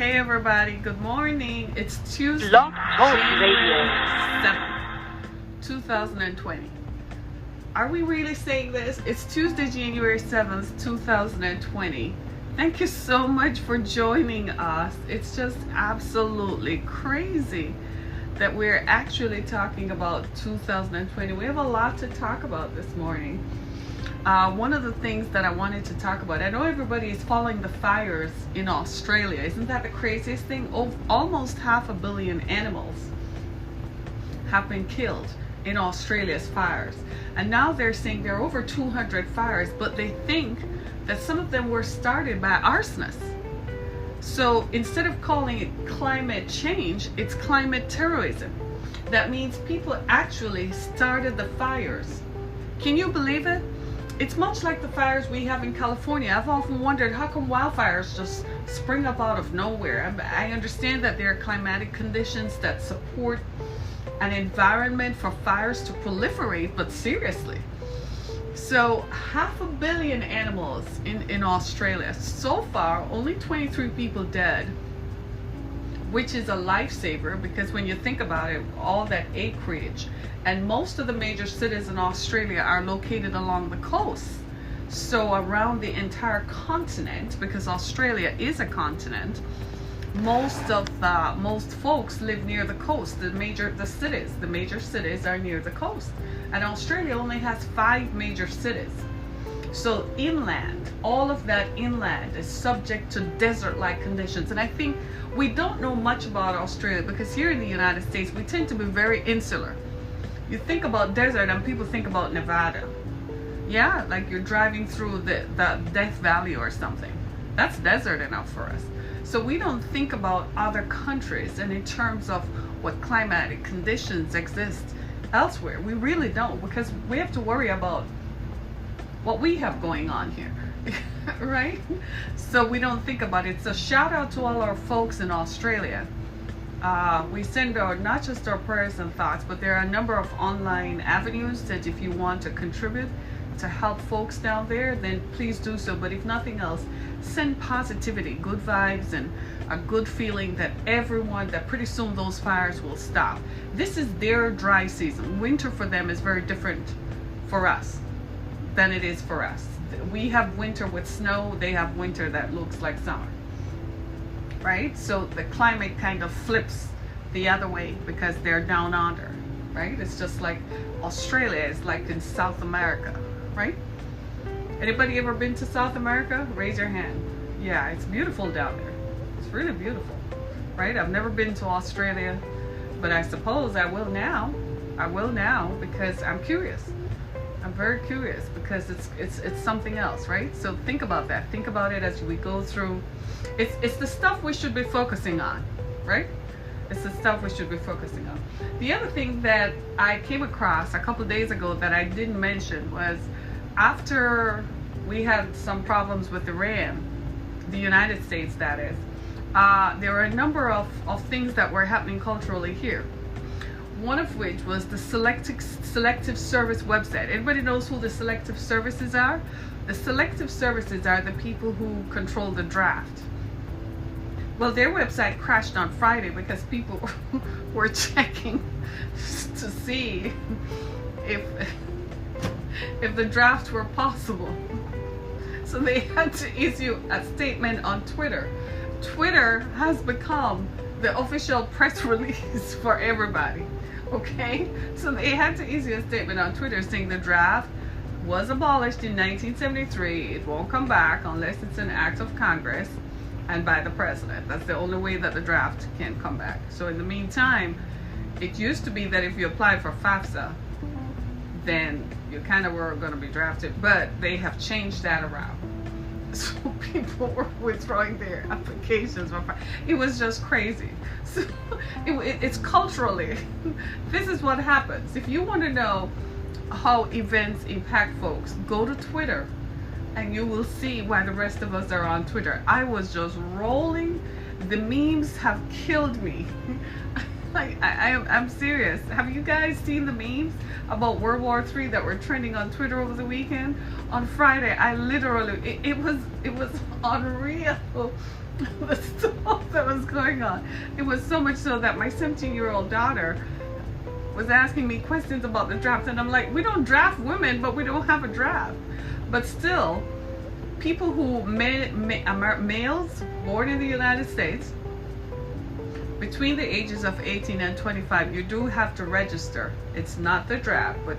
Hey everybody, good morning. It's Tuesday, Blog Talk Radio. January 7th, 2020. Are we really saying this? It's Tuesday, January 7th, 2020. Thank you so much for joining us. It's just absolutely crazy that we're actually talking about 2020. We have a lot to talk about this morning. One of the things that I wanted to talk about, I know everybody is following the fires in Australia. Isn't that the craziest thing? Almost 500 million animals have been killed in Australia's fires. And now they're saying there are over 200 fires, but they think that some of them were started by arsonists. So instead of calling it climate change, it's climate terrorism. That means people actually started the fires. Can you believe it? It's much like the fires we have in California. I've often wondered, how come wildfires just spring up out of nowhere? I understand that there are climatic conditions that support an environment for fires to proliferate, but seriously. So 500 million animals in Australia. So far, only 23 people dead, which is a lifesaver because when you think about it, all that acreage, and most of the major cities in Australia are located along the coast. So around the entire continent, because Australia is a continent, most folks live near the coast. The major cities are near the coast, and Australia only has 5 major cities. So inland, all of that inland is subject to desert-like conditions. And I think we don't know much about Australia because here in the United States, we tend to be very insular. You think about desert and people think about Nevada. Yeah, like you're driving through the Death Valley or something. That's desert enough for us. So we don't think about other countries and in terms of what climatic conditions exist elsewhere. We really don't, because we have to worry about what we have going on here, right? So we don't think about it. So shout out to all our folks in Australia. We send not just our prayers and thoughts, but there are a number of online avenues that if you want to contribute to help folks down there, then please do so. But if nothing else, send positivity, good vibes, and a good feeling that that pretty soon those fires will stop. This is their dry season. Winter for them is very different for us than it is for us. We have winter with snow, they have winter that looks like summer, right? So the climate kind of flips the other way because they're down under, right? It's just like Australia is like in South America, right? Anybody ever been to South America? Raise your hand. Yeah, it's beautiful down there. It's really beautiful, right? I've never been to Australia, but I suppose I will now. I will now because I'm curious. I'm very curious because it's something else, right? So think about that. Think about it as we go through. It's the stuff we should be focusing on, right? It's the stuff we should be focusing on. The other thing that I came across a couple of days ago that I didn't mention was after we had some problems with Iran, the United States that is, there were a number of things that were happening culturally here. One of which was the selective service website. Everybody knows who the selective services are? The selective services are the people who control the draft. Well, their website crashed on Friday because people were checking to see if the draft were possible. So they had to issue a statement on Twitter. Twitter has become the official press release for everybody. Okay, so they had to issue a statement on Twitter saying the draft was abolished in 1973. It won't come back unless it's an act of Congress and by the president. That's the only way that the draft can come back. So in the meantime, it used to be that if you applied for FAFSA, then you kind of were going to be drafted, but they have changed that around. So people were withdrawing their applications. It was just crazy. So it's culturally, this is what happens. If you want to know how events impact folks, go to Twitter and you will see why the rest of us are on Twitter. I was just rolling. The memes have killed me. I'm serious. Have you guys seen the memes about World War III that were trending on Twitter over the weekend? On Friday, I literally, it was unreal. the stuff that was going on. It was so much so that my 17-year-old daughter was asking me questions about the draft, and I'm like, we don't draft women, but we don't have a draft. But still, people who males born in the United States between the ages of 18 and 25, you do have to register. It's not the draft, but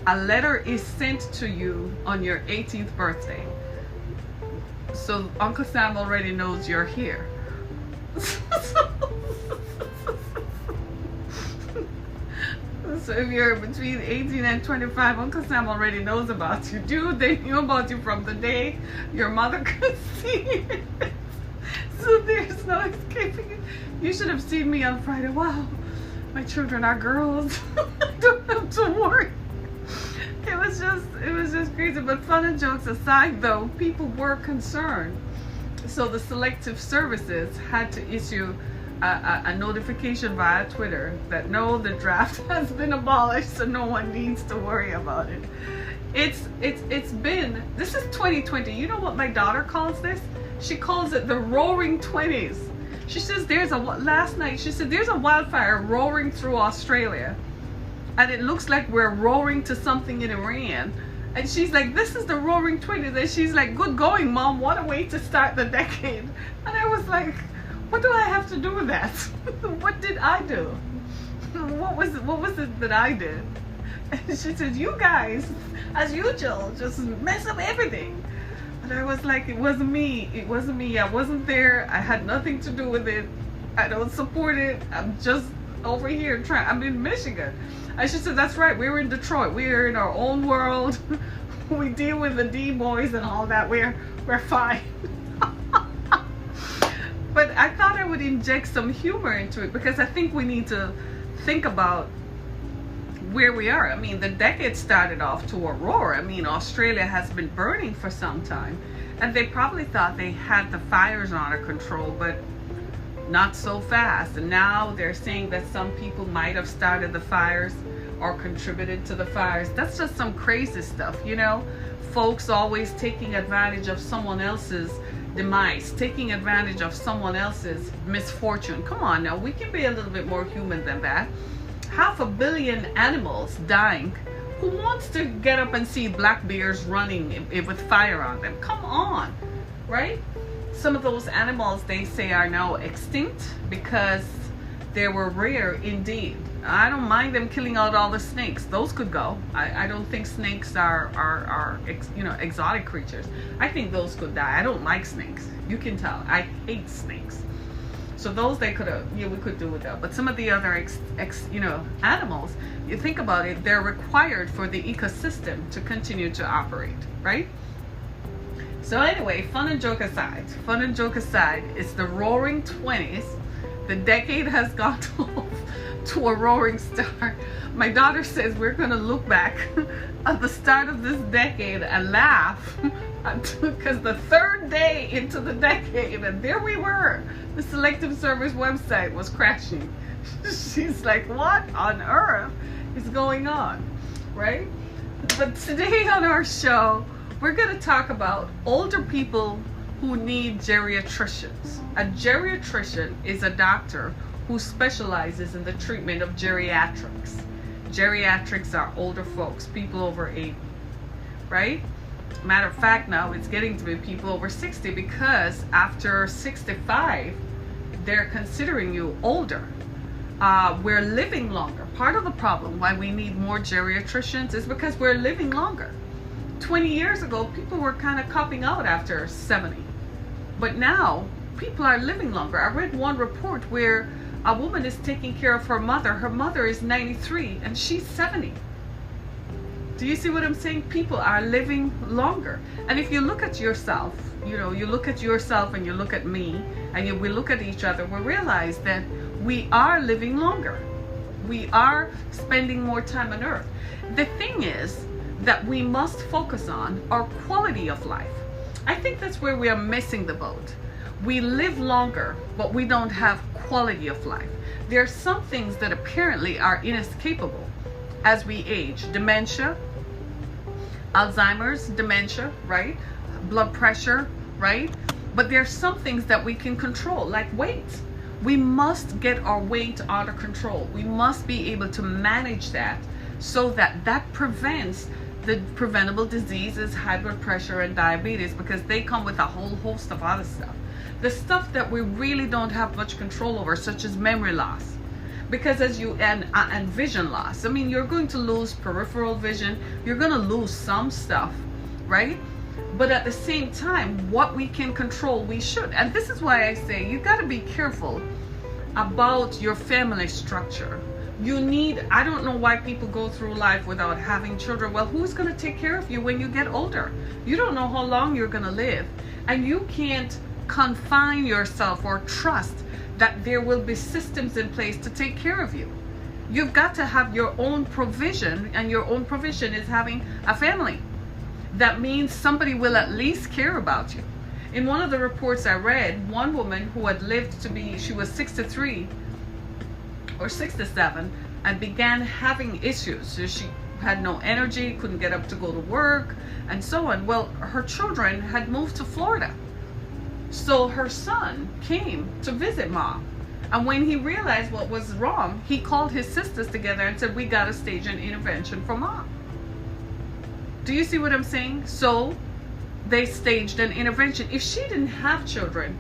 a letter is sent to you on your 18th birthday. So Uncle Sam already knows you're here. So if you're between 18 and 25, Uncle Sam already knows about you. Dude, they knew about you from the day your mother could see it. So there's no escaping it. You should have seen me on Friday. Wow, my children are girls. I don't have to worry. It was just crazy. But fun and jokes aside, though, people were concerned. So the selective services had to issue a notification via Twitter that no, the draft has been abolished, so no one needs to worry about it. It's been, this is 2020. You know what my daughter calls this? She calls it the roaring 20s. She says last night she said there's a wildfire roaring through Australia, and it looks like we're roaring to something in Iran. And she's like, this is the roaring 20s. And she's like, good going, Mom. What a way to start the decade. And I was like, what do I have to do with that? What did I do? What was it that I did? And she said, you guys, as usual, just mess up everything. And I was like, it wasn't me. It wasn't me. I wasn't there. I had nothing to do with it. I don't support it. I'm just over here trying. I'm in Michigan. And she said, that's right. We're in Detroit. We're in our own world. We deal with the D boys and all that. We're fine. But I thought I would inject some humor into it, because I think we need to think about where we are. I mean, the decade started off to a roar. I mean, Australia has been burning for some time, and they probably thought they had the fires under control, but not so fast. And now they're saying that some people might have started the fires or contributed to the fires. That's just some crazy stuff, you know? Folks always taking advantage of someone else's demise, taking advantage of someone else's misfortune. Come on now, we can be a little bit more human than that. 500 million animals dying. Who wants to get up and see black bears running with fire on them? Come on, right? Some of those animals, they say, are now extinct because they were rare indeed. I don't mind them killing out all the snakes. Those could go. I don't think snakes are exotic creatures. I think those could die. I don't like snakes. You can tell. I hate snakes. So those they could have, we could do with that. But some of the other animals, you think about it, they're required for the ecosystem to continue to operate, right? So anyway, fun and joke aside, it's the roaring 20s. The decade has gone off to a roaring start. My daughter says we're going to look back at the start of this decade and laugh, because the third day into the decade, and there we were, the selective service website was crashing. She's like, what on earth is going on, right? But today on our show, we're going to talk about older people who need geriatricians. A geriatrician is a doctor who specializes in the treatment of geriatrics. Geriatrics are older folks, people over 80, right? Matter of fact, now it's getting to be people over 60, because after 65, they're considering you older. We're living longer. Part of the problem why we need more geriatricians is because we're living longer. 20 years ago, people were kind of copping out after 70. But now, people are living longer. I read one report where a woman is taking care of her mother. Her mother is 93 and she's 70. Do you see what I'm saying? People are living longer. And if you look at yourself, you look at yourself and you look at me, and we look at each other, we realize that we are living longer. We are spending more time on earth. The thing is that we must focus on our quality of life. I think that's where we are missing the boat. We live longer, but we don't have quality of life. There are some things that apparently are inescapable as we age. Dementia, Alzheimer's, dementia, right? Blood pressure, right? But there's some things that we can control, like weight. We must get our weight under control. We must be able to manage that so that that prevents the preventable diseases, high blood pressure and diabetes, because they come with a whole host of other stuff. The stuff that we really don't have much control over, such as memory loss, because and vision loss. I mean, you're going to lose peripheral vision, you're going to lose some stuff, right? But at the same time, what we can control, we should. And this is why I say you got to be careful about your family structure. I don't know why people go through life without having children. Well, who's going to take care of you when you get older? You don't know how long you're going to live. And you can't confine yourself or trust that there will be systems in place to take care of you. You've got to have your own provision, and your own provision is having a family. That means somebody will at least care about you. In one of the reports I read, one woman who had lived she was 63 or 67 and began having issues. So she had no energy, couldn't get up to go to work, and so on. Well, her children had moved to Florida. So her son came to visit mom. And when he realized what was wrong, he called his sisters together and said, we got to stage an intervention for mom. Do you see what I'm saying? So they staged an intervention. If she didn't have children,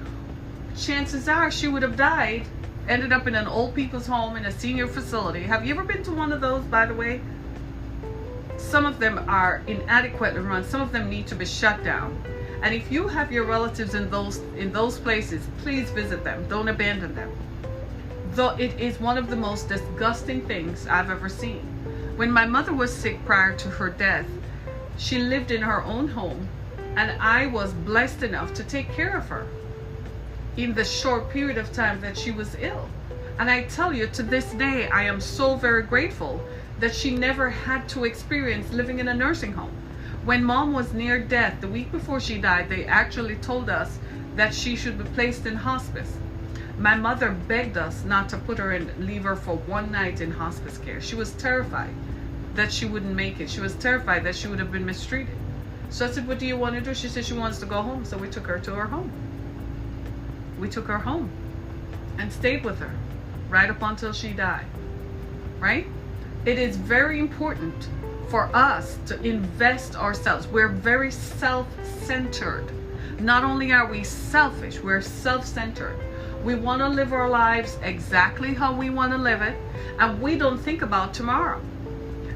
chances are she would have died, ended up in an old people's home, in a senior facility. Have you ever been to one of those, by the way? Some of them are inadequately run. Some of them need to be shut down. And if you have your relatives in those places, please visit them. Don't abandon them. Though it is one of the most disgusting things I've ever seen. When my mother was sick prior to her death, she lived in her own home, and I was blessed enough to take care of her in the short period of time that she was ill. And I tell you, to this day, I am so very grateful that she never had to experience living in a nursing home. When mom was near death, the week before she died, they actually told us that she should be placed in hospice. My mother begged us not to leave her for one night in hospice care. She was terrified that she wouldn't make it. She was terrified that she would have been mistreated. So I said, what do you want to do? She said she wants to go home. So we took her to her home. We took her home and stayed with her right up until she died, right? It is very important for us to invest ourselves. We're very self-centered. Not only are we selfish, we're self-centered. We want to live our lives exactly how we want to live it, and we don't think about tomorrow.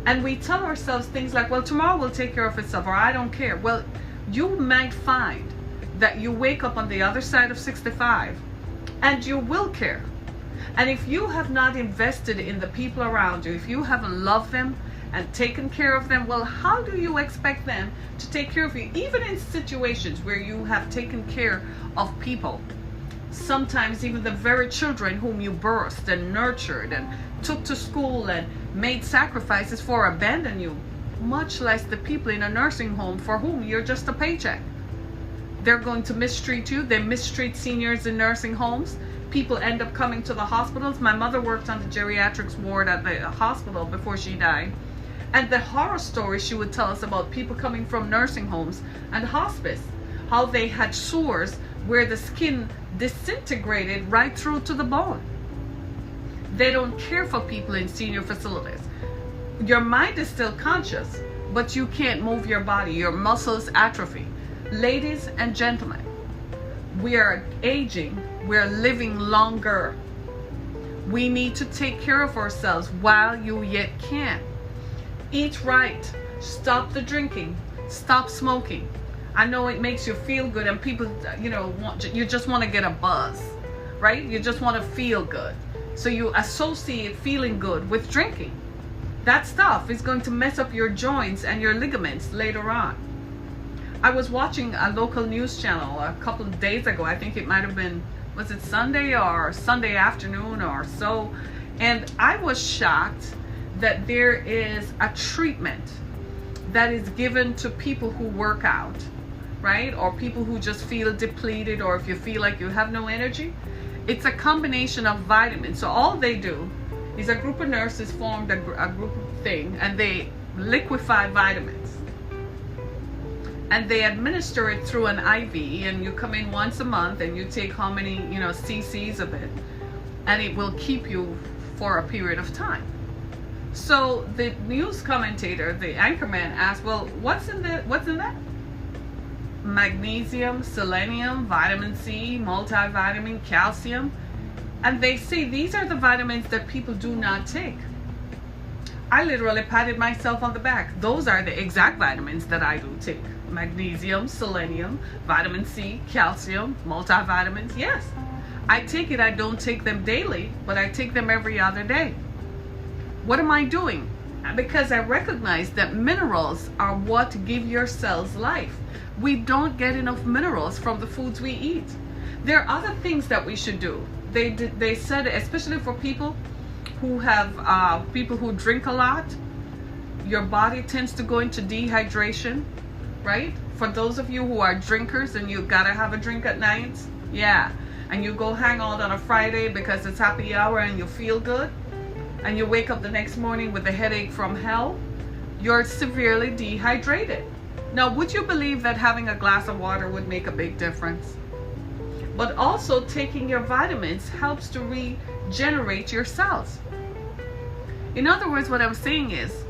And we tell ourselves things like, well, tomorrow will take care of itself, or I don't care. Well, you might find that you wake up on the other side of 65 and you will care. And if you have not invested in the people around you, if you haven't loved them and taken care of them, well, how do you expect them to take care of you? Even in situations where you have taken care of people, sometimes even the very children whom you birthed and nurtured and took to school and made sacrifices for, abandon you, much less the people in a nursing home for whom you're just a paycheck. They're going to mistreat you. They mistreat seniors in nursing homes. People end up coming to the hospitals. My mother worked on the geriatrics ward at the hospital before she died. And the horror stories she would tell us about people coming from nursing homes and hospice, how they had sores where the skin disintegrated right through to the bone. They don't care for people in senior facilities. Your mind is still conscious, but you can't move your body. Your muscles atrophy. Ladies and gentlemen, we are aging. We're living longer. We need to take care of ourselves while you yet can. Eat right. Stop the drinking. Stop smoking. I know it makes you feel good, and people, you just want to get a buzz, right? You just want to feel good. So you associate feeling good with drinking. That stuff is going to mess up your joints and your ligaments later on. I was watching a local news channel a couple of days ago. I think it might have been, was it Sunday or Sunday afternoon or so? And I was shocked that there is a treatment that is given to people who work out, right? Or people who just feel depleted, or if you feel like you have no energy. It's a combination of vitamins. So all they do is a group of nurses formed a group thing, and they liquefy vitamins. and they administer it through an IV, and you come in once a month and you take how many, cc's of it, and it will keep you for a period of time. So the news commentator, the anchorman, asked, well, what's in that? Magnesium, selenium, vitamin C, multivitamin, calcium. And they say these are the vitamins that people do not take. I literally patted myself on the back. Those are the exact vitamins that I do take. Magnesium, selenium, vitamin C, calcium, multivitamins. Yes, I take it. I don't take them daily, but I take them every other day. What am I doing? Because I recognize that minerals are what give your cells life. We don't get enough minerals from the foods we eat. There are other things that we should do. They said, especially for people who drink a lot, your body tends to go into dehydration, right? For those of you who are drinkers and you gotta have a drink at night, yeah, and you go hang out on a Friday because it's happy hour and you feel good, and you wake up the next morning with a headache from hell, you're severely dehydrated. Now, would you believe that having a glass of water would make a big difference? But also taking your vitamins helps to regenerate your cells. In other words, what I'm saying is,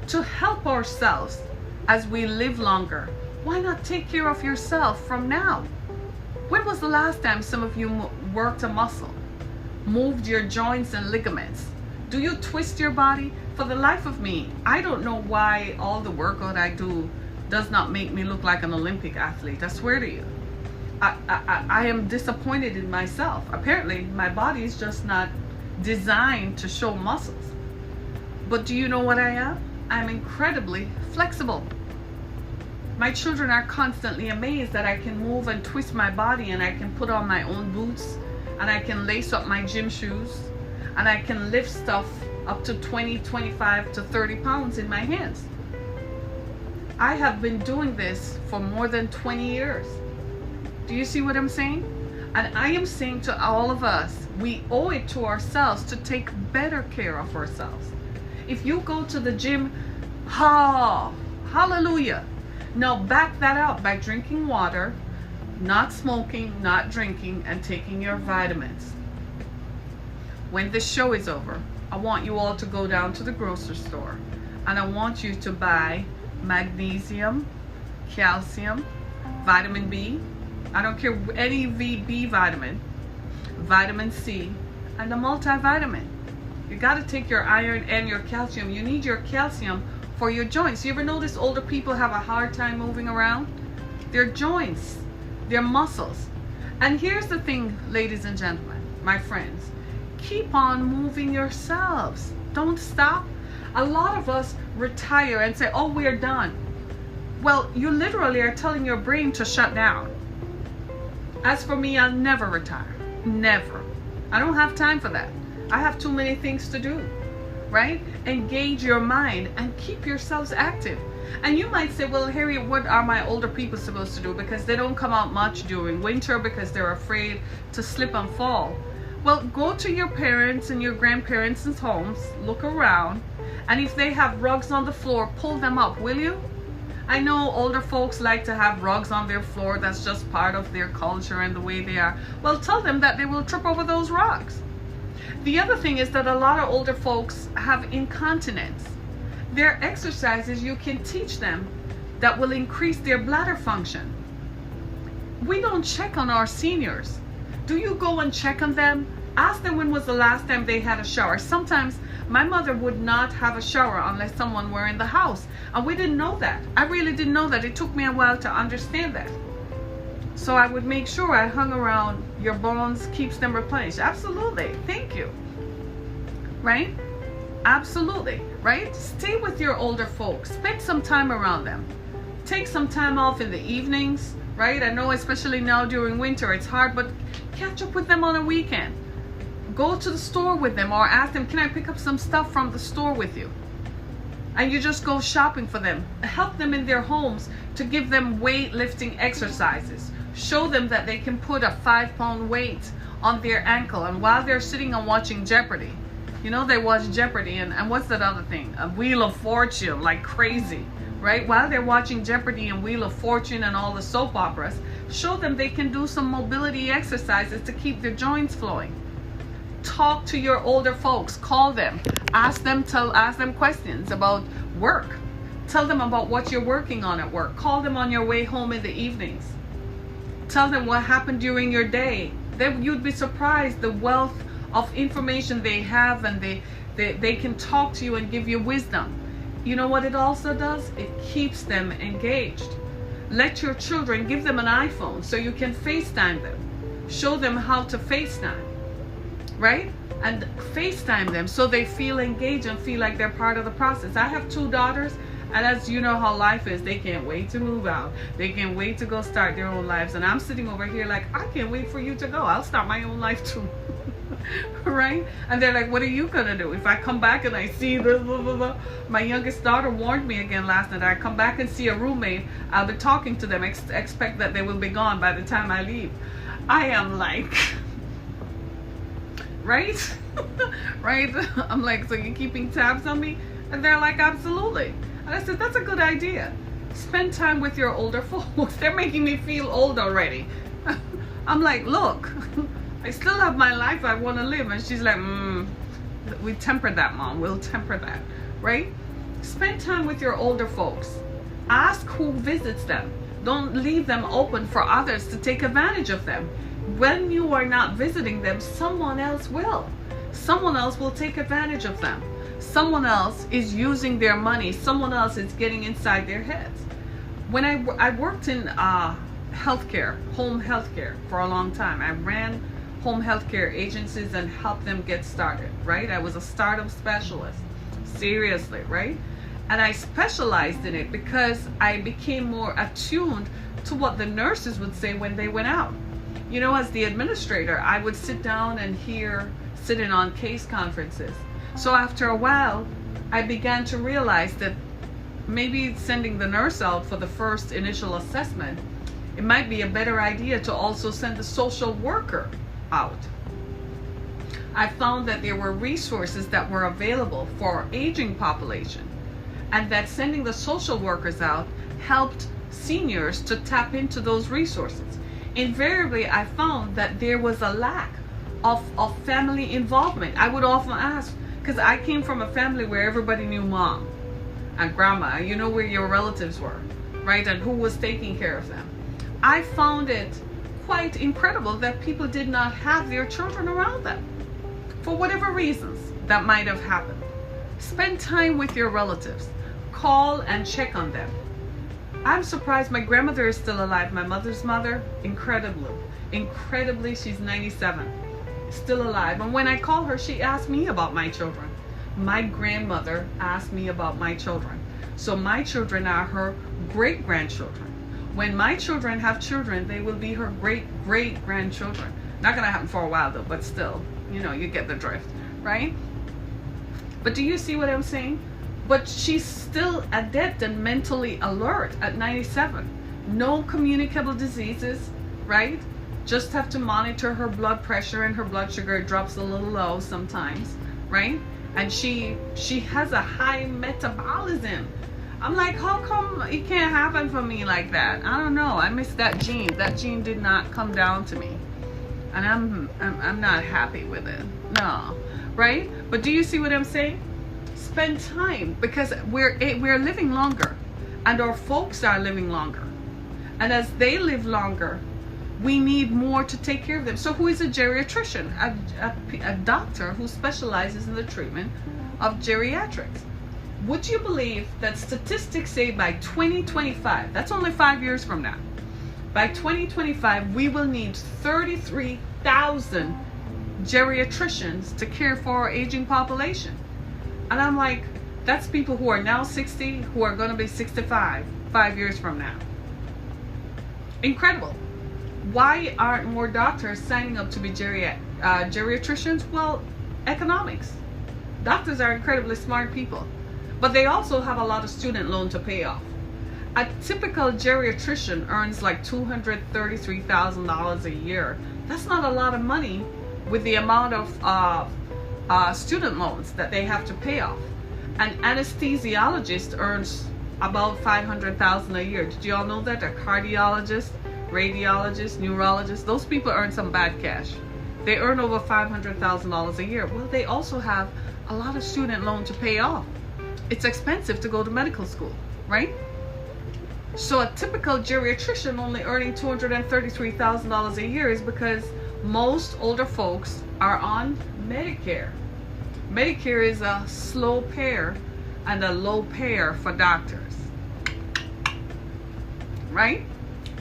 to help ourselves as we live longer, why not take care of yourself from now? When was the last time some of you worked a muscle, moved your joints and ligaments? Do you twist your body? For the life of me, I don't know why all the workout I do does not make me look like an Olympic athlete. I swear to you. I am disappointed in myself. Apparently, my body is just not designed to show muscles. But do you know what I am? I'm incredibly flexible. My children are constantly amazed that I can move and twist my body, and I can put on my own boots, and I can lace up my gym shoes, and I can lift stuff up to 20, 25 to 30 pounds in my hands. I have been doing this for more than 20 years. Do you see what I'm saying? And I am saying to all of us, we owe it to ourselves to take better care of ourselves. If you go to the gym, hallelujah. Now back that up by drinking water, not smoking, not drinking, and taking your vitamins. When this show is over, I want you all to go down to the grocery store, and I want you to buy magnesium, calcium, vitamin B, I don't care, any B vitamin, vitamin C, and a multivitamin. You got to take your iron and your calcium. You need your calcium for your joints. You ever notice older people have a hard time moving around? Their joints, their muscles. And here's the thing, ladies and gentlemen, my friends, keep on moving yourselves. Don't stop. A lot of us retire and say, oh, we're done. Well, you literally are telling your brain to shut down. As for me, I'll never retire. Never. I don't have time for that. I have too many things to do, right? Engage your mind and keep yourselves active. And you might say, well, Harriet, what are my older people supposed to do? Because they don't come out much during winter because they're afraid to slip and fall. Well, go to your parents and your grandparents' homes, look around, and if they have rugs on the floor, pull them up, will you? I know older folks like to have rugs on their floor. That's just part of their culture and the way they are. Well, tell them that they will trip over those rugs. The other thing is that a lot of older folks have incontinence. There are exercises you can teach them that will increase their bladder function. We don't check on our seniors. Do you go and check on them? Ask them when was the last time they had a shower. Sometimes my mother would not have a shower unless someone were in the house. And we didn't know that. I really didn't know that. It took me a while to understand that. So I would make sure I hung around your bones, keeps them replenished. Absolutely. Thank you. Right? Absolutely. Right? Stay with your older folks. Spend some time around them. Take some time off in the evenings. Right? I know especially now during winter it's hard, but catch up with them on a weekend. Go to the store with them or ask them, can I pick up some stuff from the store with you? And you just go shopping for them. Help them in their homes to give them weightlifting exercises. Show them that they can put a 5-pound weight on their ankle, and while they're sitting and watching Jeopardy, You know, they watch Jeopardy and what's that other thing? A Wheel of Fortune, like crazy, right? While they're watching Jeopardy and Wheel of Fortune and all the soap operas, show them they can do some mobility exercises to keep their joints flowing. Talk to your older folks, call them, ask them questions about work. Tell them about what you're working on at work. Call them on your way home in the evenings. Tell them what happened during your day. You'd be surprised the wealth of information they have, and they can talk to you and give you wisdom. You know what it also does? It keeps them engaged. Let your children, give them an iPhone so you can FaceTime them. Show them how to FaceTime, right? And FaceTime them so they feel engaged and feel like they're part of the process. I have 2 daughters, and as you know how life is, they can't wait to move out. They can't wait to go start their own lives. And I'm sitting over here like, I can't wait for you to go. I'll start my own life too. Right? And they're like, what are you gonna do if I come back and I see this, blah, blah, blah. My youngest daughter warned me again last night. I come back and see a roommate, I'll be talking to them, expect that they will be gone by the time I leave. I am like, right? Right? I'm like, so you're keeping tabs on me? And they're like, absolutely. And I said, that's a good idea. Spend time with your older folks. They're making me feel old already. I'm like, look, I still have my life I want to live. And she's like, we temper that, Mom. We'll temper that, right? Spend time with your older folks. Ask who visits them. Don't leave them open for others to take advantage of them. When you are not visiting them, someone else will. Someone else will take advantage of them. Someone else is using their money. Someone else is getting inside their heads. When I worked in healthcare, home healthcare for a long time. I ran home healthcare agencies and helped them get started, right? I was a startup specialist, seriously, right? And I specialized in it because I became more attuned to what the nurses would say when they went out. You know, as the administrator, I would sit down and sit in on case conferences. So after a while, I began to realize that maybe sending the nurse out for the first initial assessment, it might be a better idea to also send the social worker out. I found that there were resources that were available for our aging population, and that sending the social workers out helped seniors to tap into those resources. Invariably, I found that there was a lack of family involvement. I would often ask, because I came from a family where everybody knew Mom and Grandma, you know where your relatives were, right? And who was taking care of them. I found it quite incredible that people did not have their children around them for whatever reasons that might have happened. Spend time with your relatives. Call and check on them. I'm surprised my grandmother is still alive. My mother's mother, incredibly, she's 97, still alive. And when I call her, she asks me about my children. My grandmother asked me about my children. So my children are her great-grandchildren. When my children have children, they will be her great-great-grandchildren. Not gonna happen for a while though, but still, you know, you get the drift, right? But do you see what I'm saying? But she's still adept and mentally alert at 97. No communicable diseases, right? Just have to monitor her blood pressure, and her blood sugar drops a little low sometimes, right? And she has a high metabolism. I'm like, how come it can't happen for me like that? I don't know. I miss that gene. That gene did not come down to me, and I'm not happy with it. No, right? But do you see what I'm saying? Spend time, because we're living longer, and our folks are living longer, and as they live longer, we need more to take care of them. So who is a geriatrician? A doctor who specializes in the treatment of geriatrics. Would you believe that statistics say by 2025, that's only 5 years from now, by 2025 we will need 33,000 geriatricians to care for our aging population? And I'm like, that's people who are now 60 who are going to be 65 5 years from now. Incredible. Why aren't more doctors signing up to be geriatricians? Well, economics. Doctors are incredibly smart people, but they also have a lot of student loan to pay off. A typical geriatrician earns like $233,000 a year. That's not a lot of money with the amount of student loans that they have to pay off. An anesthesiologist earns about $500,000 a year. Did you all know that? A cardiologist, radiologist, neurologist, those people earn some bad cash. They earn over $500,000 a year. Well, they also have a lot of student loan to pay off. It's expensive to go to medical school, right? So a typical geriatrician only earning $233,000 a year is because most older folks are on Medicare. Medicare is a slow payer and a low payer for doctors, right?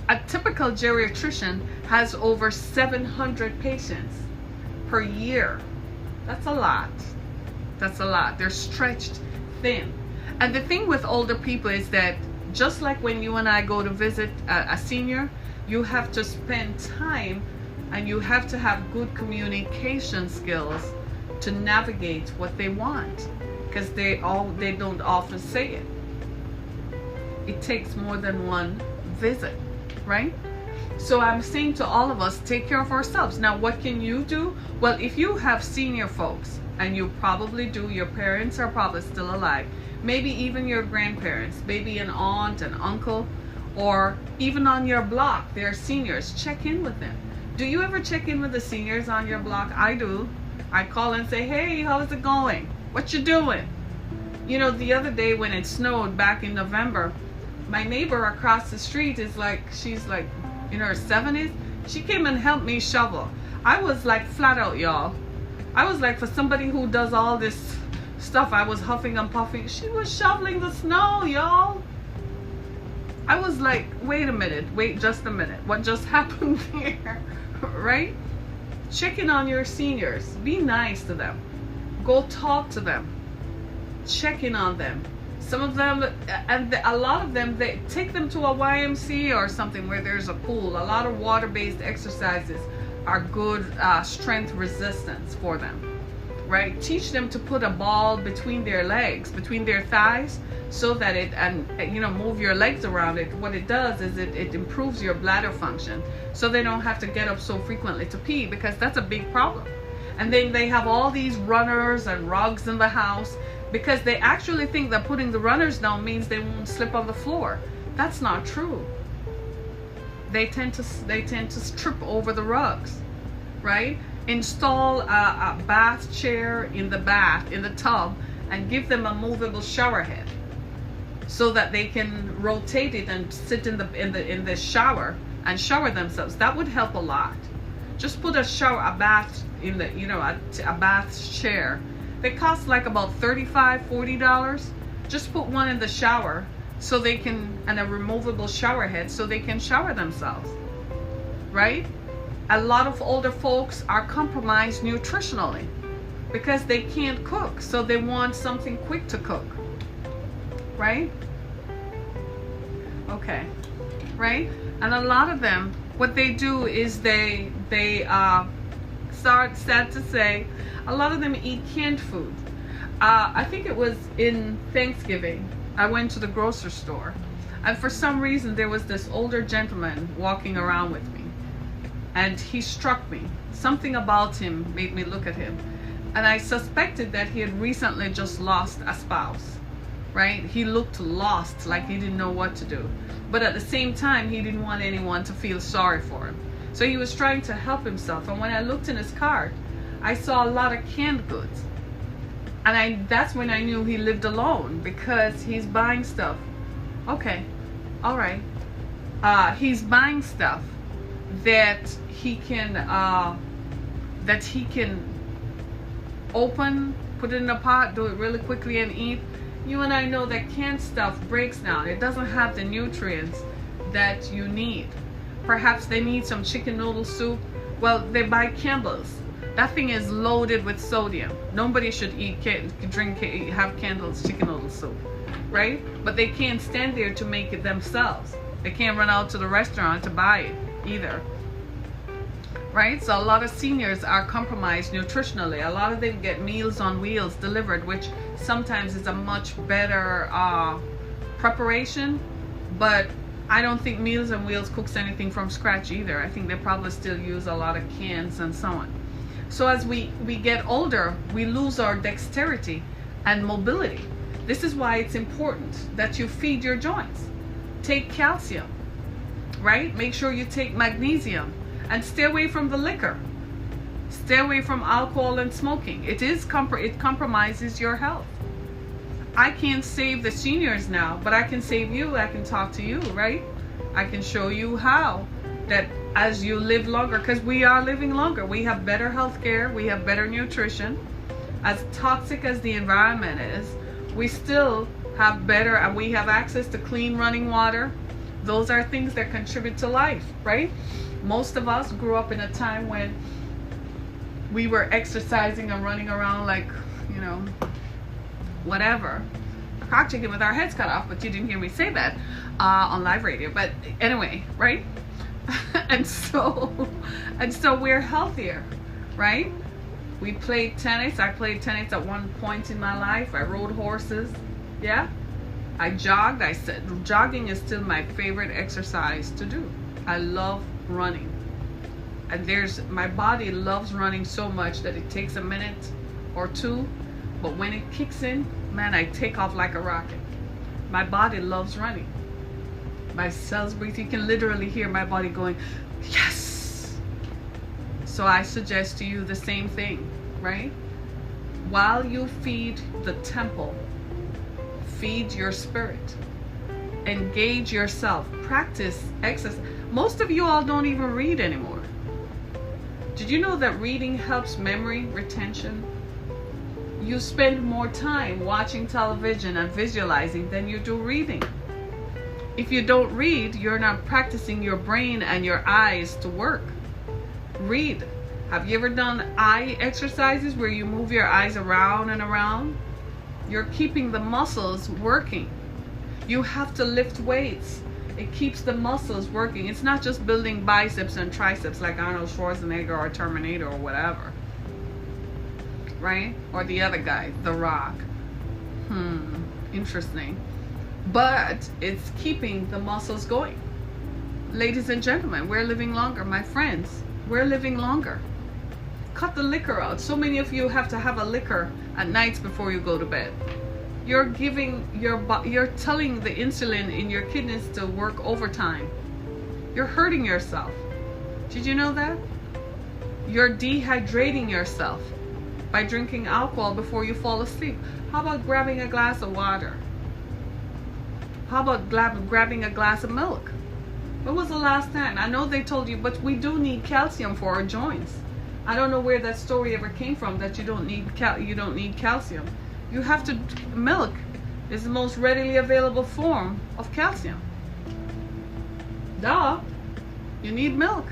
A typical geriatrician has over 700 patients per year. That's a lot. That's a lot. They're stretched thin. And the thing with older people is that just like when you and I go to visit a senior, you have to spend time and you have to have good communication skills to navigate what they want, because they don't often say it. It takes more than one visit, right? So I'm saying to all of us, take care of ourselves. Now, what can you do? Well, if you have senior folks, and you probably do, your parents are probably still alive, maybe even your grandparents, maybe an aunt, an uncle, or even on your block, there are seniors. Check in with them. Do you ever check in with the seniors on your block? I do. I call and say, hey, how's it going? What you doing? You know, the other day when it snowed back in November, my neighbor across the street is like, she's like in her 70s. She came and helped me shovel. I was like flat out, y'all. I was like, for somebody who does all this stuff, I was huffing and puffing. She was shoveling the snow, y'all. I was like, wait a minute, wait just a minute. What just happened here, right? Check in on your seniors. Be nice to them. Go talk to them. Check in on them. Some of them, and a lot of them, they take them to a YMCA or something where there's a pool. A lot of water-based exercises are good strength resistance for them, right? Teach them to put a ball between their legs, between their thighs, so that it, and you know, move your legs around it. What it does is it improves your bladder function, so they don't have to get up so frequently to pee, because that's a big problem. And then they have all these runners and rugs in the house, because they actually think that putting the runners down means they won't slip on the floor. That's not true. They tend to trip over the rugs, right? Install a bath chair in the bath, in the tub, and give them a movable shower head, so that they can rotate it and sit in the shower and shower themselves. That would help a lot. Just put a bath in the, you know, a bath chair. They cost like about $35–40. Just put one in the shower, so they can, and a removable shower head, so they can shower themselves, right? A lot of older folks are compromised nutritionally because they can't cook, so they want something quick to cook, right? Okay, right? And a lot of them, what they do is they sad to say, a lot of them eat canned food. I think it was in Thanksgiving, I went to the grocery store, and for some reason there was this older gentleman walking around with me, and he struck me. Something about him made me look at him, and I suspected that he had recently just lost a spouse, right? He looked lost, like he didn't know what to do, but at the same time he didn't want anyone to feel sorry for him, so he was trying to help himself. And when I looked in his cart, I saw a lot of canned goods, and that's when I knew he lived alone, because he's buying stuff. Okay, all right. He's buying stuff that he can open, put it in a pot, do it really quickly and eat. You and I know that canned stuff breaks down. It doesn't have the nutrients that you need. Perhaps they need some chicken noodle soup. Well, they buy Campbell's. That thing is loaded with sodium. Nobody should have Campbell's chicken noodle soup, right? But they can't stand there to make it themselves. They can't run out to the restaurant to buy it either, right? So a lot of seniors are compromised nutritionally. A lot of them get Meals on Wheels delivered, which sometimes is a much better preparation, but I don't think Meals on Wheels cooks anything from scratch either. I think they probably still use a lot of cans and so on. So as we get older, we lose our dexterity and mobility. This is why it's important that you feed your joints. Take calcium, right? Make sure you take magnesium, and stay away from the liquor. Stay away from alcohol and smoking. It compromises your health. I can't save the seniors now, but I can save you. I can talk to you, right? I can show you how, that as you live longer, because we are living longer, we have better health care, we have better nutrition. As toxic as the environment is, we still have better, and we have access to clean running water. Those are things that contribute to life, right? Most of us grew up in a time when we were exercising and running around like, you know, whatever, cock chicken with our heads cut off, but you didn't hear me say that on live radio. But anyway, right? and so we're healthier, right? We played tennis. I played tennis at one point in my life. I rode horses. Yeah. I jogged. I said jogging is still my favorite exercise to do. I love running. And my body loves running so much that it takes a minute or two, but when it kicks in, man, I take off like a rocket. My body loves running. My cells breathe. You can literally hear my body going, yes. So I suggest to you the same thing, right? While you feed the temple, feed your spirit. Engage yourself. Practice exercise. Most of you all don't even read anymore. Did you know that reading helps memory retention? You spend more time watching television and visualizing than you do reading. If you don't read, you're not practicing your brain and your eyes to work. Read. Have you ever done eye exercises where you move your eyes around and around? You're keeping the muscles working. You have to lift weights. It keeps the muscles working. It's not just building biceps and triceps like Arnold Schwarzenegger or Terminator or whatever. Right? Or the other guy, The Rock. Interesting. But it's keeping the muscles going. Ladies and gentlemen, we're living longer. My friends, we're living longer. Cut the liquor out. So many of you have to have a liquor at nights before you go to bed. You're telling the insulin in your kidneys to work overtime. You're hurting yourself. Did you know that? You're dehydrating yourself by drinking alcohol before you fall asleep. How about grabbing a glass of water? How about grabbing a glass of milk? When was the last time? I know they told you, but we do need calcium for our joints. I don't know where that story ever came from that you don't need calcium. You have to. Milk is the most readily available form of calcium. Duh. You need milk.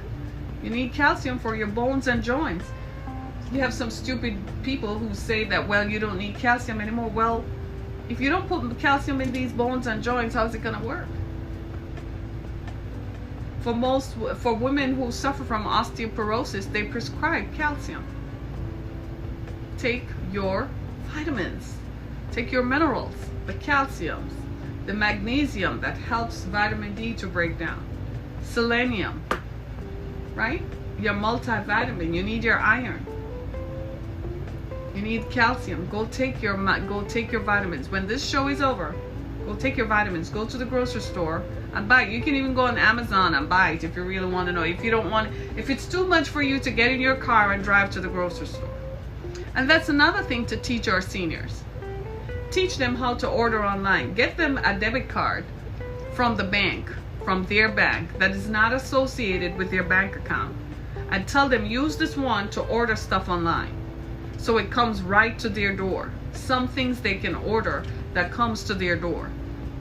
You need calcium for your bones and joints. You have some stupid people who say that, well, you don't need calcium anymore. Well, if you don't put calcium in these bones and joints, how's it going to work? For women who suffer from osteoporosis, they prescribe calcium. Take your vitamins. Take your minerals, the calciums, the magnesium that helps vitamin D to break down. Selenium, right? Your multivitamin. You need your iron. You need calcium. Go take your vitamins. When this show is over, go take your vitamins. Go to the grocery store and buy it. You can even go on Amazon and buy it if you really want to know. If it's too much for you to get in your car and drive to the grocery store. And that's another thing to teach our seniors. Teach them how to order online. Get them a debit card from the bank, from their bank that is not associated with their bank account. And tell them, use this one to order stuff online. So it comes right to their door. Some things they can order that comes to their door.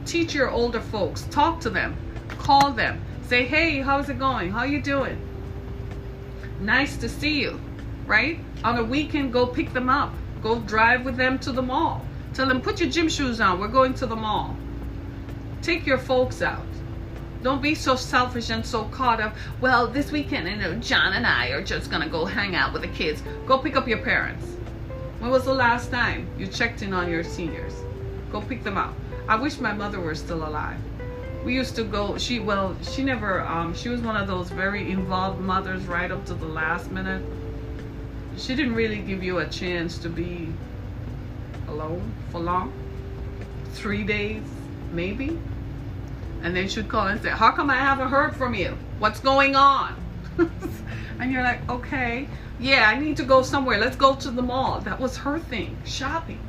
Teach your older folks. Talk to them. Call them. Say, hey, how's it going? How you doing? Nice to see you. Right? On a weekend, go pick them up. Go drive with them to the mall. Tell them, put your gym shoes on. We're going to the mall. Take your folks out. Don't be so selfish and so caught up. Well, this weekend, John and I are just going to go hang out with the kids. Go pick up your parents. When was the last time you checked in on your seniors? Go pick them up. I wish my mother were still alive. We used to go, she was one of those very involved mothers right up to the last minute. she didn't really give you a chance to be alone for long. 3 days, maybe. And then she'd call and say, how come I haven't heard from you? What's going on? And you're like, okay, yeah, I need to go somewhere. Let's go to the mall. That was her thing, shopping.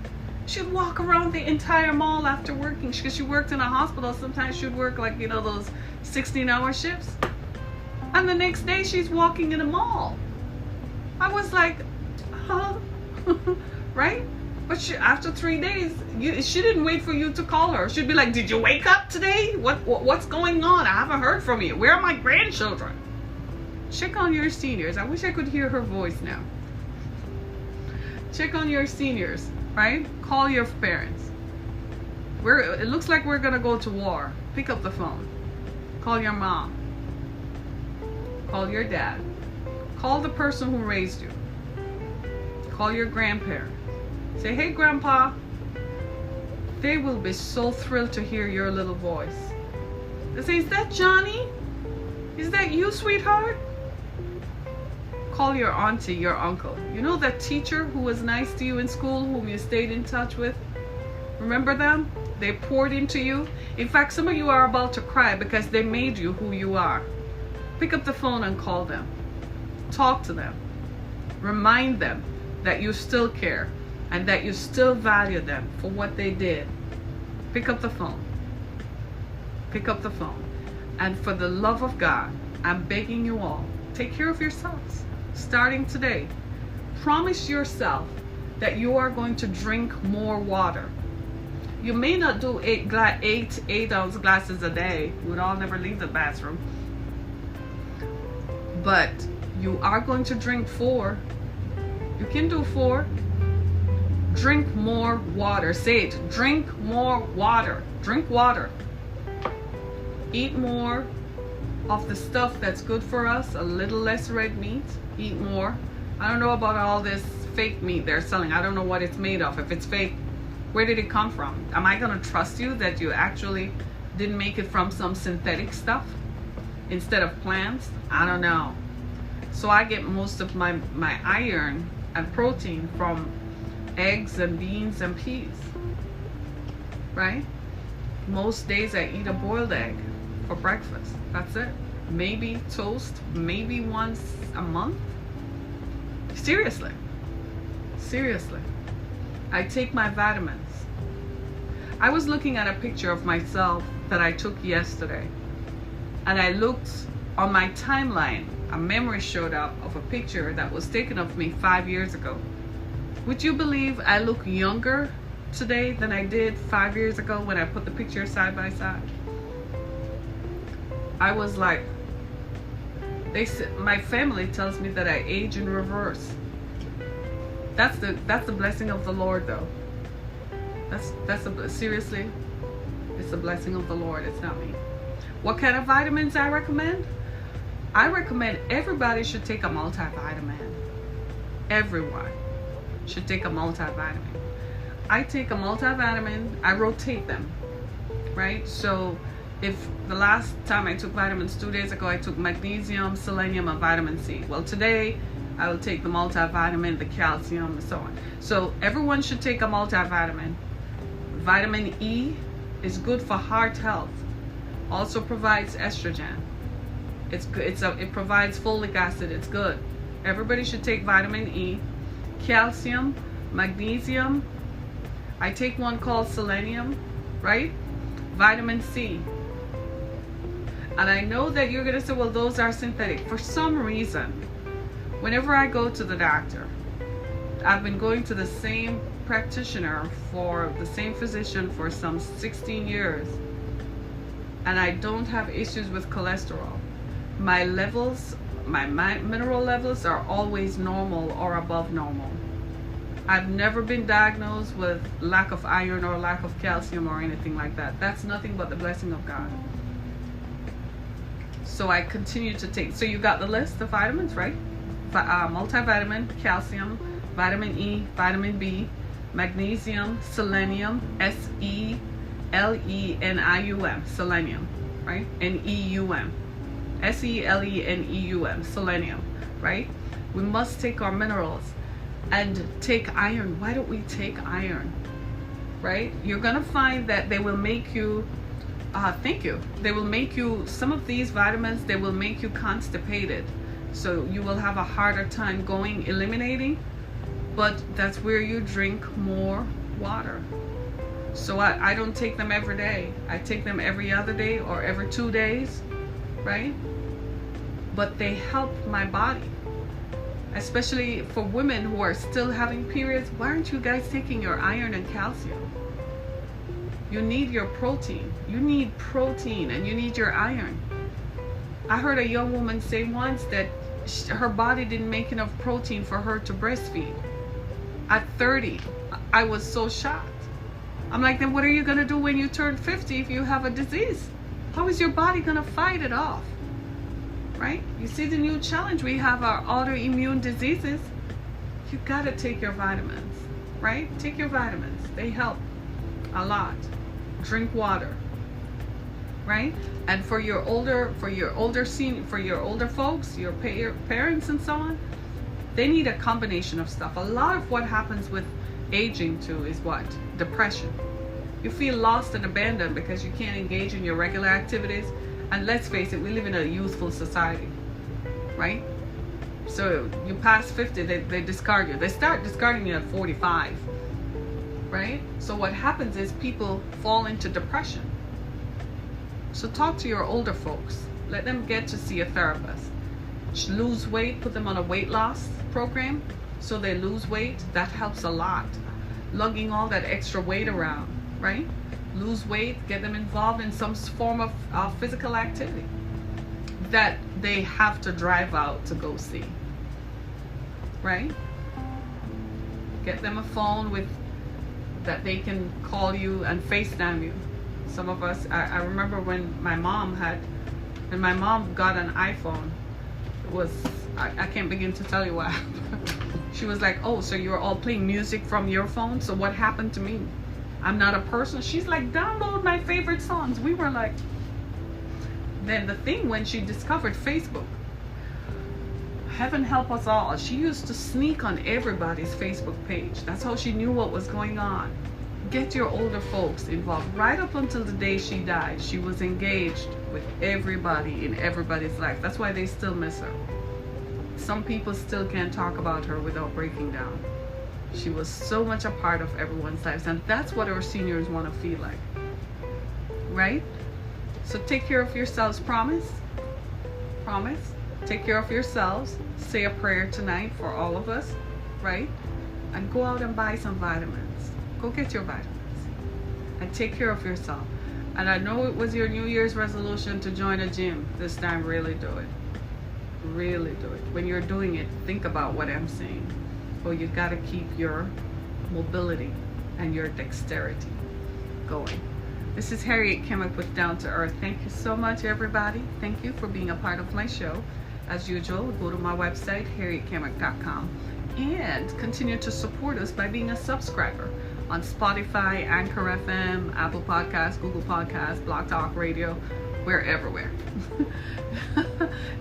She'd walk around the entire mall after working, because she worked in a hospital. Sometimes she'd work like, you know, those 16-hour shifts. And the next day she's walking in a mall. I was like, huh? Right? But after 3 days, she didn't wait for you to call her. She'd be like, did you wake up today? What's going on? I haven't heard from you. Where are my grandchildren? Check on your seniors. I wish I could hear her voice now. Check on your seniors, right? Call your parents. It looks like we're gonna go to war. Pick up the phone. Call your mom. Call your dad. Call the person who raised you. Call your grandparents. Say, hey, Grandpa. They will be so thrilled to hear your little voice. They say, is that Johnny? Is that you, sweetheart? Call your auntie, your uncle. You know that teacher who was nice to you in school, whom you stayed in touch with? Remember them? They poured into you. In fact, some of you are about to cry because they made you who you are. Pick up the phone and call them. Talk to them. Remind them that you still care and that you still value them for what they did. Pick up the phone. Pick up the phone. And for the love of God, I'm begging you all, take care of yourselves. Starting today, promise yourself that you are going to drink more water. You may not do 8-ounce glasses a day. We'd all never leave the bathroom. But you are going to drink 4. You can do 4. Drink more water. Say it. Drink more water. Drink water. Eat more of the stuff that's good for us. A little less red meat. Eat more. I don't know about all this fake meat they're selling. I don't know what it's made of. If it's fake, where did it come from? Am I going to trust you that you actually didn't make it from some synthetic stuff instead of plants? I don't know. So I get most of my iron and protein from eggs and beans and peas, right? Most days I eat a boiled egg for breakfast. That's it. Maybe toast, maybe once a month. Seriously. Seriously. I take my vitamins. I was looking at a picture of myself that I took yesterday, and I looked on my timeline. A memory showed up of a picture that was taken of me 5 years ago. Would you believe I look younger today than I did 5 years ago when I put the picture side by side? I was like, my family tells me that I age in reverse. That's the blessing of the Lord, though. Seriously, it's the blessing of the Lord. It's not me. What kind of vitamins I recommend? I recommend everybody should take a multivitamin. Everyone should take a multivitamin. I take a multivitamin. I rotate them, right? So if the last time I took vitamins 2 days ago, I took magnesium, selenium, and vitamin C. Well, today I will take the multivitamin, the calcium, and so on. So everyone should take a multivitamin. Vitamin E is good for heart health. Also provides estrogen. It's good. It provides folic acid. It's good. Everybody should take vitamin E, calcium, magnesium. I take one called selenium, right? Vitamin C. And I know that you're going to say, well, those are synthetic. For some reason, whenever I go to the doctor, I've been going to the same practitioner, for the same physician for some 16 years, and I don't have issues with cholesterol. My levels, my mineral levels are always normal or above normal. I've never been diagnosed with lack of iron or lack of calcium or anything like that. That's nothing but the blessing of God. So I continue to take. So you got the list of vitamins, right? Multivitamin, calcium, vitamin E, vitamin B, magnesium, selenium, S-E-L-E-N-I-U-M, selenium, right? N-E-U-M. S-E-L-E-N-E-U-M, selenium, right? We must take our minerals and take iron. Why don't we take iron? Right? You're gonna find that they will make you they will make you, some of these vitamins, they will make you constipated, so you will have a harder time eliminating. But that's where you drink more water. So I don't take them every day. I take them every other day or every 2 days, right? But they help my body, especially for women who are still having periods. Why aren't you guys taking your iron and calcium? You need your protein. You need protein and you need your iron. I heard a young woman say once that her body didn't make enough protein for her to breastfeed. At 30, I was so shocked. I'm like, then what are you going to do when you turn 50 if you have a disease? How is your body going to fight it off? Right? You see the new challenge we have, our autoimmune diseases. You got to take your vitamins, right? Take your vitamins. They help a lot. Drink water, right? And for your older folks, your parents and so on, they need a combination of stuff. A lot of what happens with aging too is what? Depression. You feel lost and abandoned because you can't engage in your regular activities. And let's face it, we live in a youthful society, right? So you pass 50, they discard you. They start discarding you at 45, right? So what happens is people fall into depression. So talk to your older folks. Let them get to see a therapist. Lose weight, put them on a weight loss program so they lose weight. That helps a lot. Lugging all that extra weight around, right? Lose weight, get them involved in some form of physical activity that they have to drive out to go see, right? Get them a phone that they can call you and FaceTime you. Some of us, I remember when my mom got an iPhone, it was, I can't begin to tell you what happened. She was like, oh, so you're all playing music from your phone? So what happened to me? I'm not a person. She's like, download my favorite songs. We were like, then the thing when she discovered Facebook, heaven help us all, she used to sneak on everybody's Facebook page. That's how she knew what was going on. Get your older folks involved. Right up until the day she died, she was engaged with everybody in everybody's life. That's why they still miss her. Some people still can't talk about her without breaking down. She was so much a part of everyone's lives, and that's what our seniors want to feel like, right? So take care of yourselves, promise? Promise? Take care of yourselves. Say a prayer tonight for all of us, right? And go out and buy some vitamins. Go get your vitamins and take care of yourself. And I know it was your New Year's resolution to join a gym. This time, really do it. Really do it. When you're doing it, think about what I'm saying. Well, you got to keep your mobility and your dexterity going. This is Harriet Kimmick with Down to Earth. Thank you so much, everybody. Thank you for being a part of my show. As usual, go to my website, harrietkimmick.com, and continue to support us by being a subscriber on Spotify, Anchor FM, Apple Podcasts, Google Podcasts, Blog Talk Radio. We're everywhere.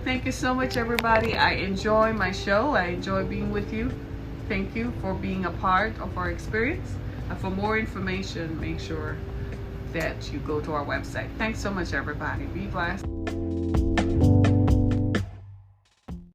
Thank you so much, everybody. I enjoy my show. I enjoy being with you. Thank you for being a part of our experience. And for more information, make sure that you go to our website. Thanks so much, everybody. Be blessed.